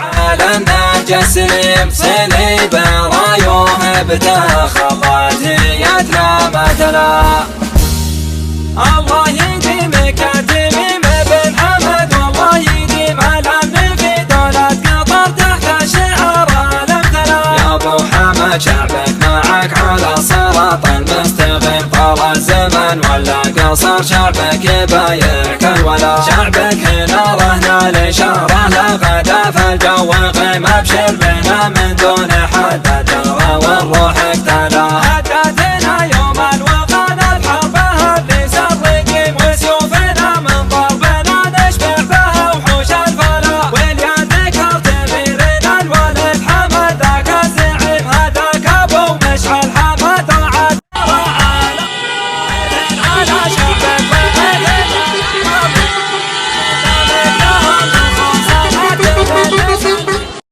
عالمنا جسيم صليب رايوه بتخضت يدنا مثلا. الله يديم كاتميم بن حمد والله يديم علم في دولة قطر تحت شعار الامتلا. يا ابو حمد شعبك معك على صراط المستقيم طال الزمن ولا قصر شعبك بايعك الولا. شعبك هنا رهنا الاشاره لغدا في الجو قيم ابشر بنا من دون حد جرى والروح اقتلى. هدتنا يوم الوغى الحرب اللي سرقيم وسيوفنا من ضربنا نشبع بها وحوش الفلا. واليد ذكرت اميرنا الولد حمد ذاك الزعيم هذاك ابو مشعل حمد رعد على شعب